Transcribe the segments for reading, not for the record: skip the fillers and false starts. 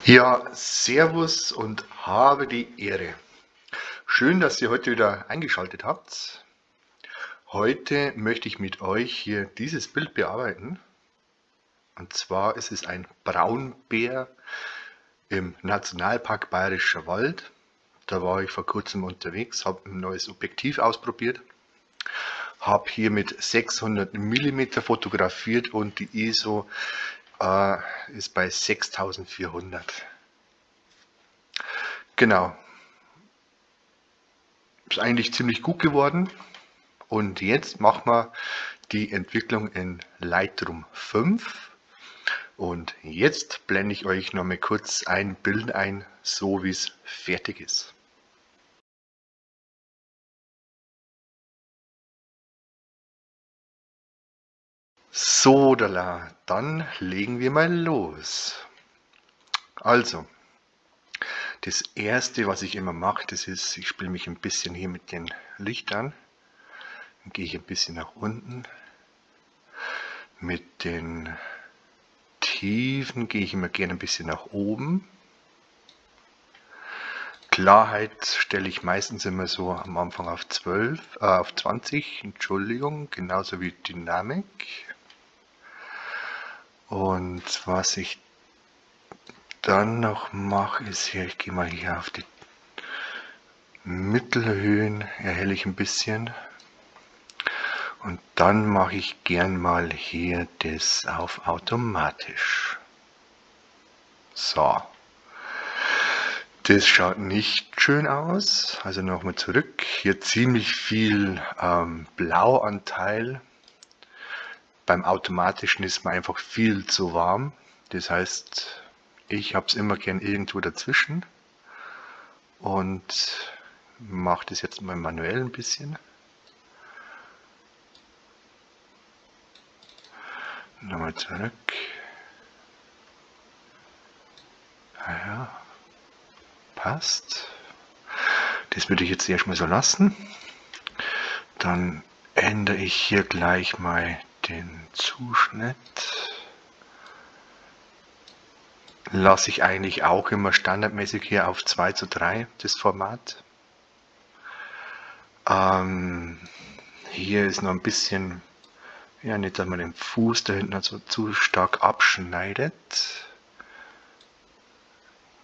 Ja, Servus und habe die Ehre. Schön, dass ihr heute wieder eingeschaltet habt. Heute möchte ich mit euch hier dieses Bild bearbeiten. Und zwar ist es ein Braunbär im Nationalpark Bayerischer Wald. Da war ich vor kurzem unterwegs, habe ein neues Objektiv ausprobiert, habe hier mit 600 mm fotografiert und die ISO ist bei 6400. Genau, ist eigentlich ziemlich gut geworden. Und jetzt machen wir die Entwicklung in Lightroom 5. Und jetzt blende ich euch noch mal kurz ein Bild ein, so wie es fertig ist. So, dann legen wir mal los. Also, das erste, was ich immer mache, das ist, ich spiele mich ein bisschen hier mit den Lichtern. Dann gehe ich ein bisschen nach unten. Mit den Tiefen gehe ich immer gerne ein bisschen nach oben. Klarheit stelle ich meistens immer so am Anfang auf 20, Entschuldigung, genauso wie Dynamik. Und was ich dann noch mache, ist hier, ich gehe mal hier auf die Mittelhöhen, erhelle ich ein bisschen. Und dann mache ich gern mal hier das auf automatisch. So. Das schaut nicht schön aus. Also nochmal zurück. Hier ziemlich viel Blauanteil. Beim automatischen ist mir einfach viel zu warm. Das heißt, ich habe es immer gern irgendwo dazwischen und mache das jetzt mal manuell ein bisschen. Nochmal zurück. Naja, passt. Das würde ich jetzt erstmal so lassen. Dann ändere ich hier gleich mal den Zuschnitt. Lasse ich eigentlich auch immer standardmäßig hier auf 2:3 das Format. Hier ist noch ein bisschen, ja, nicht, dass man den Fuß da hinten also zu stark abschneidet.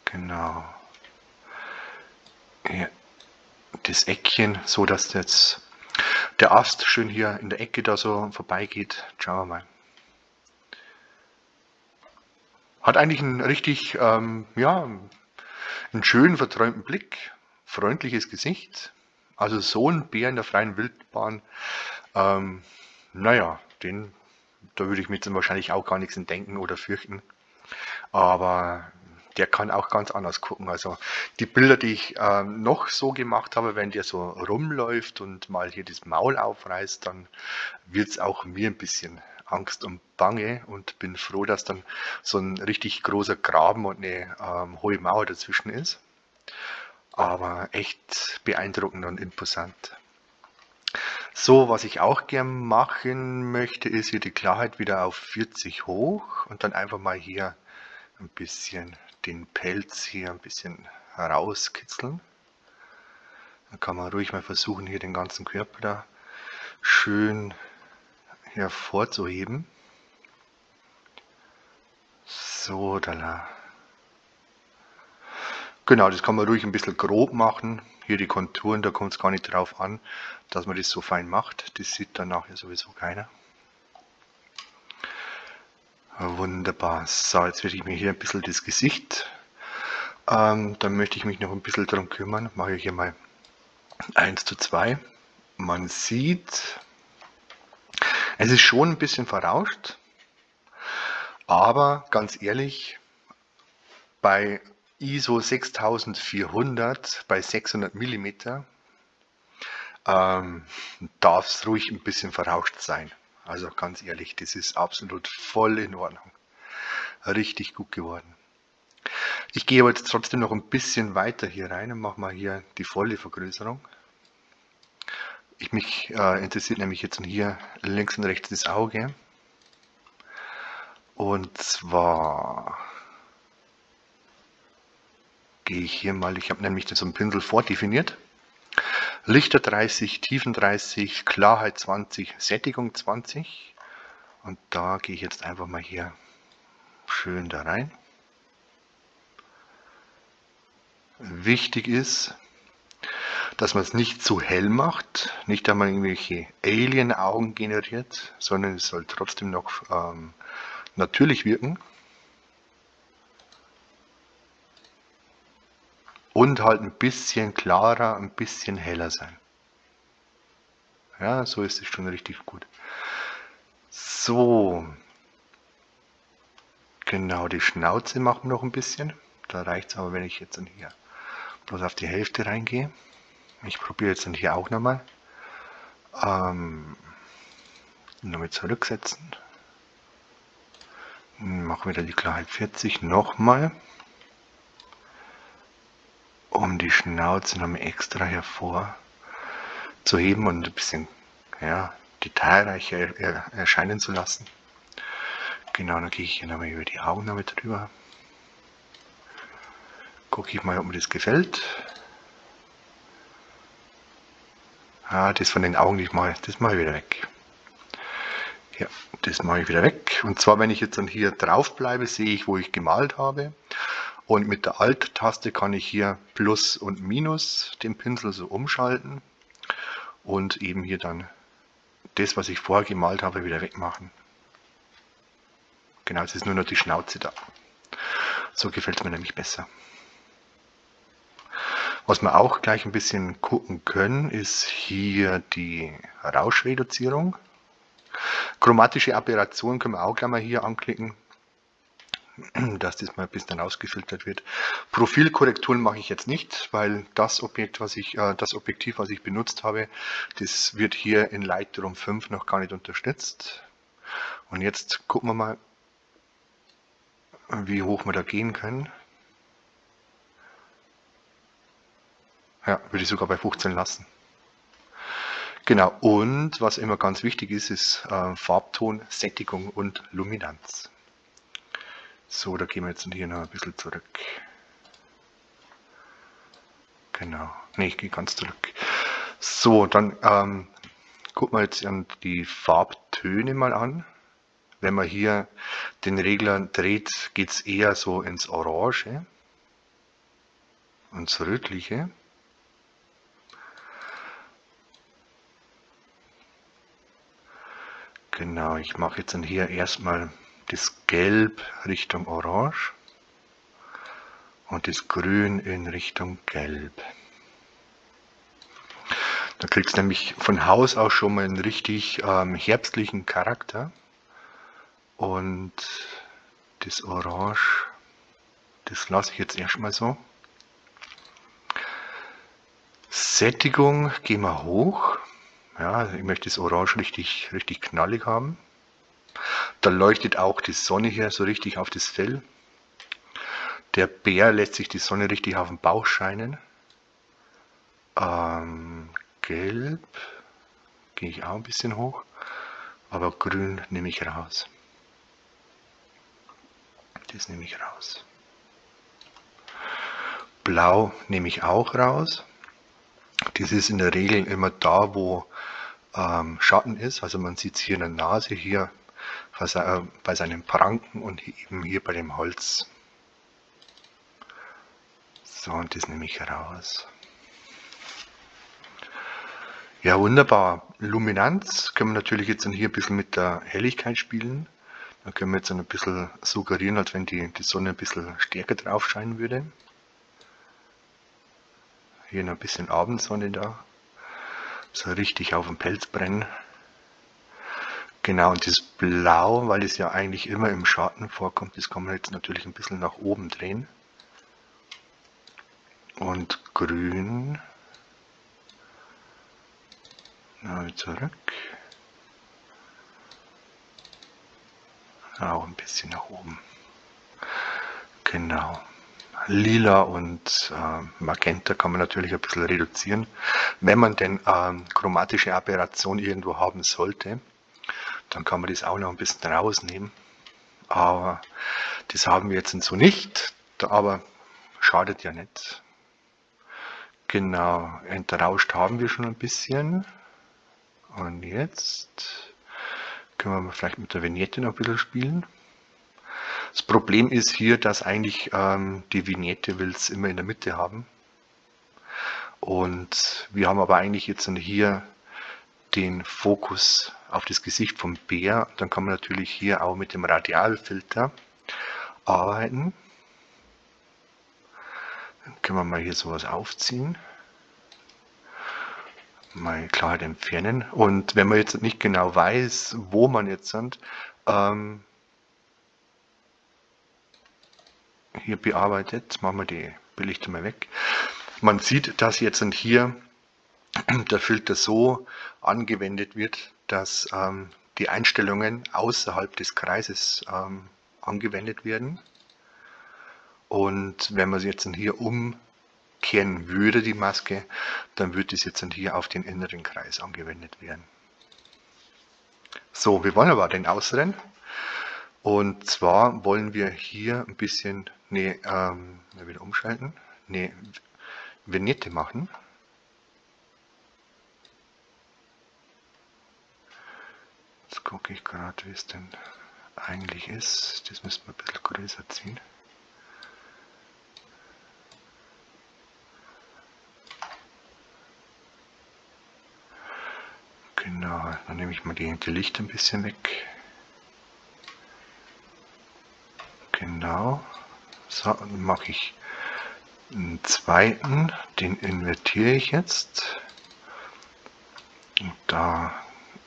Genau. Hier das Eckchen, so dass jetzt der Ast schön hier in der Ecke da so vorbeigeht. Schauen wir mal. Hat eigentlich einen richtig, ja, einen schönen verträumten Blick, freundliches Gesicht. Also so ein Bär in der freien Wildbahn, naja, da würde ich mir jetzt wahrscheinlich auch gar nichts denken oder fürchten. Aber der kann auch ganz anders gucken. Also die Bilder, die ich noch so gemacht habe, wenn der so rumläuft und mal hier das Maul aufreißt, dann wird es auch mir ein bisschen Angst und Bange und bin froh, dass dann so ein richtig großer Graben und eine hohe Mauer dazwischen ist. Aber echt beeindruckend und imposant. So, was ich auch gern machen möchte, ist hier die Klarheit wieder auf 40 hoch und dann einfach mal hier ein bisschen den Pelz hier ein bisschen herauskitzeln. Da kann man ruhig mal versuchen, hier den ganzen Körper da schön hervorzuheben. So, da. Genau, das kann man ruhig ein bisschen grob machen. Hier die Konturen, da kommt es gar nicht drauf an, dass man das so fein macht. Das sieht dann nachher sowieso keiner. Wunderbar. So, jetzt werde ich mir hier ein bisschen das Gesicht, dann möchte ich mich noch ein bisschen darum kümmern. Mache ich hier mal 1:2. Man sieht, es ist schon ein bisschen verrauscht, aber ganz ehrlich, bei ISO 6400 bei 600 mm darf es ruhig ein bisschen verrauscht sein. Also ganz ehrlich, das ist absolut voll in Ordnung. Richtig gut geworden. Ich gehe aber jetzt trotzdem noch ein bisschen weiter hier rein und mache mal hier die volle Vergrößerung. Mich interessiert nämlich jetzt hier links und rechts das Auge. Und zwar gehe ich hier mal, ich habe nämlich so einen Pinsel vordefiniert. Lichter 30, Tiefen 30, Klarheit 20, Sättigung 20. Und da gehe ich jetzt einfach mal hier schön da rein. Wichtig ist, dass man es nicht zu hell macht, nicht, dass man irgendwelche Alien-Augen generiert, sondern es soll trotzdem noch natürlich wirken. Und halt ein bisschen klarer, ein bisschen heller sein. Ja, so ist es schon richtig gut. So, genau, die Schnauze machen wir noch ein bisschen. Da reicht es aber, wenn ich jetzt dann hier bloß auf die Hälfte reingehe. Ich probiere jetzt dann hier auch nochmal. Nochmal zurücksetzen. Machen wieder die Klarheit 40 nochmal. Um die Schnauze nochmal extra hervorzuheben und ein bisschen detailreicher erscheinen zu lassen. Genau, dann gehe ich hier nochmal über die Augen nochmal drüber. Gucke ich mal, ob mir das gefällt. Das von den Augen, das mache ich wieder weg. Ja, das mache ich wieder weg. Und zwar, wenn ich jetzt dann hier drauf bleibe, sehe ich, wo ich gemalt habe. Und mit der Alt-Taste kann ich hier Plus und Minus den Pinsel so umschalten. Und eben hier dann das, was ich vorher gemalt habe, wieder wegmachen. Genau, es ist nur noch die Schnauze da. So gefällt es mir nämlich besser. Was wir auch gleich ein bisschen gucken können, ist hier die Rauschreduzierung. Chromatische Aberration können wir auch gleich mal hier anklicken, dass das mal ein bisschen ausgefiltert wird. Profilkorrekturen mache ich jetzt nicht, weil das Objektiv, was ich benutzt habe, das wird hier in Lightroom 5 noch gar nicht unterstützt. Und jetzt gucken wir mal, wie hoch wir da gehen können. Ja, würde ich sogar bei 15 lassen. Genau, und was immer ganz wichtig ist, ist Farbton, Sättigung und Luminanz. So, da gehen wir jetzt hier noch ein bisschen zurück. Genau, ne, ich gehe ganz zurück. So, dann gucken wir jetzt die Farbtöne mal an. Wenn man hier den Regler dreht, geht es eher so ins Orange, ins Rötliche. Genau, ich mache jetzt dann hier erstmal das Gelb Richtung Orange und das Grün in Richtung Gelb. Da kriegst du nämlich von Haus aus schon mal einen richtig herbstlichen Charakter. Und das Orange, das lasse ich jetzt erstmal so. Sättigung gehen wir hoch. Ja, ich möchte das Orange richtig knallig haben. Da leuchtet auch die Sonne hier so richtig auf das Fell. Der Bär lässt sich die Sonne richtig auf den Bauch scheinen. Gelb gehe ich auch ein bisschen hoch, aber Grün nehme ich raus. Das nehme ich raus. Blau nehme ich auch raus. Das ist in der Regel immer da, wo Schatten ist. Also man sieht es hier in der Nase, hier bei seinen Pranken und eben hier bei dem Holz. So, und das nehme ich raus. Ja, wunderbar. Luminanz können wir natürlich jetzt dann hier ein bisschen mit der Helligkeit spielen. Da können wir jetzt ein bisschen suggerieren, als wenn die Sonne ein bisschen stärker drauf scheinen würde. Hier noch ein bisschen Abendsonne da. So richtig auf dem Pelz brennen. Genau, und das Blau, weil es ja eigentlich immer im Schatten vorkommt, das kann man jetzt natürlich ein bisschen nach oben drehen. Und Grün. Zurück. Auch ein bisschen nach oben. Genau. Lila und Magenta kann man natürlich ein bisschen reduzieren. Wenn man denn chromatische Aberration irgendwo haben sollte, dann kann man das auch noch ein bisschen rausnehmen. Aber das haben wir jetzt so nicht. Aber schadet ja nicht. Genau, entrauscht haben wir schon ein bisschen. Und jetzt können wir vielleicht mit der Vignette noch ein bisschen spielen. Das Problem ist hier, dass eigentlich die Vignette will es immer in der Mitte haben. Und wir haben aber eigentlich jetzt hier den Fokus auf das Gesicht vom Bär. Dann kann man natürlich hier auch mit dem Radialfilter arbeiten. Dann können wir mal hier sowas aufziehen. Mal Klarheit entfernen. Und wenn man jetzt nicht genau weiß, wo man jetzt sind, hier bearbeitet, machen wir die Belichtung mal weg. Man sieht, dass jetzt hier der Filter so angewendet wird, dass die Einstellungen außerhalb des Kreises angewendet werden. Und wenn man sie jetzt hier umkehren würde, die Maske, dann würde es jetzt hier auf den inneren Kreis angewendet werden. So, wir wollen aber den äußeren. Und zwar wollen wir hier ein bisschen, wieder umschalten, Vignette machen. Jetzt gucke ich gerade, wie es denn eigentlich ist. Das müssen wir ein bisschen größer ziehen. Genau, dann nehme ich mal die Licht ein bisschen weg. Genau. So, dann mache ich einen zweiten, den invertiere ich jetzt. Und da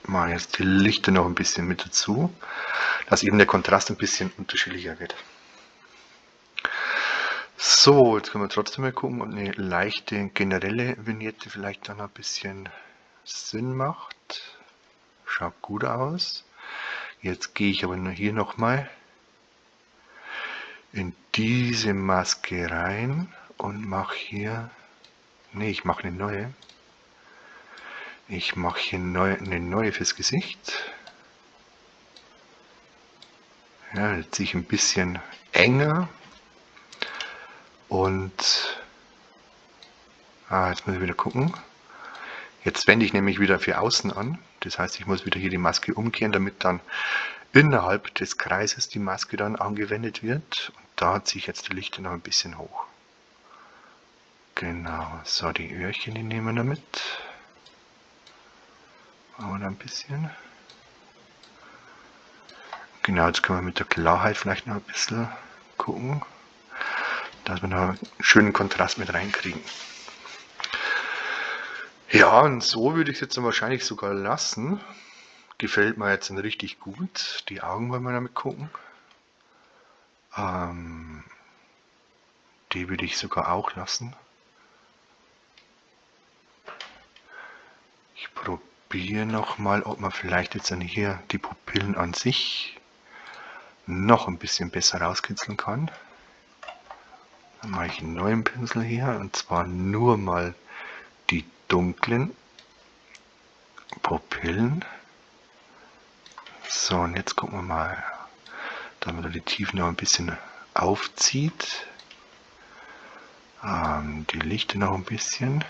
mache ich jetzt die Lichter noch ein bisschen mit dazu, dass eben der Kontrast ein bisschen unterschiedlicher wird. So, jetzt können wir trotzdem mal gucken, ob eine leichte generelle Vignette vielleicht dann ein bisschen Sinn macht. Schaut gut aus. Jetzt gehe ich aber nur hier nochmal in diese Maske rein und mache hier, ich mache eine neue. Ich mache hier eine neue fürs Gesicht. Ja, jetzt ziehe ich ein bisschen enger und jetzt muss ich wieder gucken. Jetzt wende ich nämlich wieder für außen an. Das heißt, ich muss wieder hier die Maske umkehren, damit dann innerhalb des Kreises die Maske dann angewendet wird. Und da ziehe ich jetzt die Lichter noch ein bisschen hoch. Genau, so die Öhrchen, die nehmen wir mit. Machen wir da ein bisschen. Genau, jetzt können wir mit der Klarheit vielleicht noch ein bisschen gucken, dass wir noch einen schönen Kontrast mit reinkriegen. Ja, und so würde ich es jetzt wahrscheinlich sogar lassen. Gefällt mir jetzt richtig gut. Die Augen wollen wir damit gucken. Die würde ich sogar auch lassen. Ich probiere nochmal, ob man vielleicht jetzt dann hier die Pupillen an sich noch ein bisschen besser rauskitzeln kann. Dann mache ich einen neuen Pinsel hier, und zwar nur mal die dunklen Pupillen. So, und jetzt gucken wir mal, damit er die Tiefen noch ein bisschen aufzieht. Die Lichter noch ein bisschen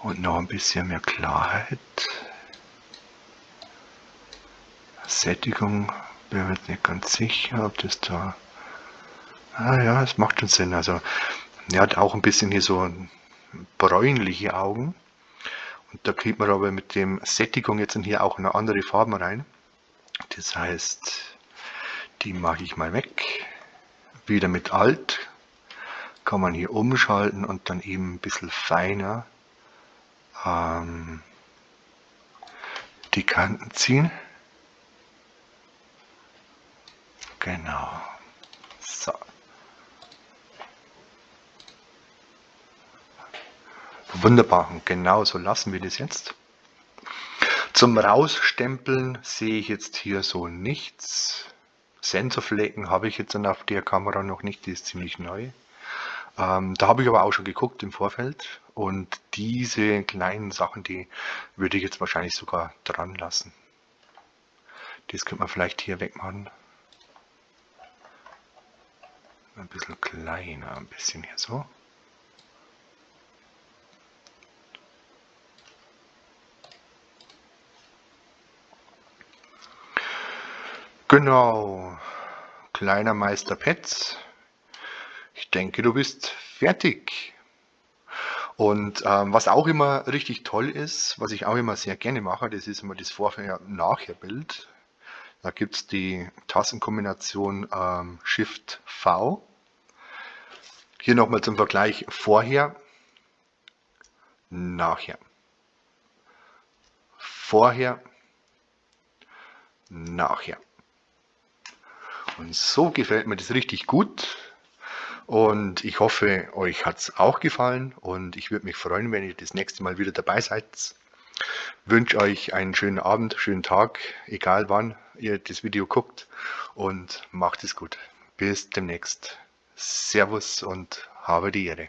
und noch ein bisschen mehr Klarheit. Sättigung, bin mir jetzt nicht ganz sicher, ob das da... ja, es macht schon Sinn. Also er hat auch ein bisschen hier so bräunliche Augen. Und da kriegt man aber mit dem Sättigung jetzt hier auch eine andere Farben rein. Das heißt, die mache ich mal weg. Wieder mit Alt kann man hier umschalten und dann eben ein bisschen feiner die Kanten ziehen. Genau. So. Wunderbar, und genau so lassen wir das jetzt. Zum Rausstempeln sehe ich jetzt hier so nichts. Sensorflecken habe ich jetzt dann auf der Kamera noch nicht, die ist ziemlich neu. Da habe ich aber auch schon geguckt im Vorfeld, und diese kleinen Sachen, die würde ich jetzt wahrscheinlich sogar dran lassen. Das könnte man vielleicht hier wegmachen. Ein bisschen kleiner, ein bisschen hier so. Genau, kleiner Meister Petz. Ich denke, du bist fertig. Und was auch immer richtig toll ist, was ich auch immer sehr gerne mache, das ist immer das Vorher-Nachher-Bild. Da gibt es die Tastenkombination Shift V. Hier nochmal zum Vergleich vorher, nachher. Vorher, nachher. Und so gefällt mir das richtig gut. Und ich hoffe, euch hat es auch gefallen. Und ich würde mich freuen, wenn ihr das nächste Mal wieder dabei seid. Wünsche euch einen schönen Abend, schönen Tag, egal wann ihr das Video guckt. Und macht es gut. Bis demnächst. Servus und habe die Ehre.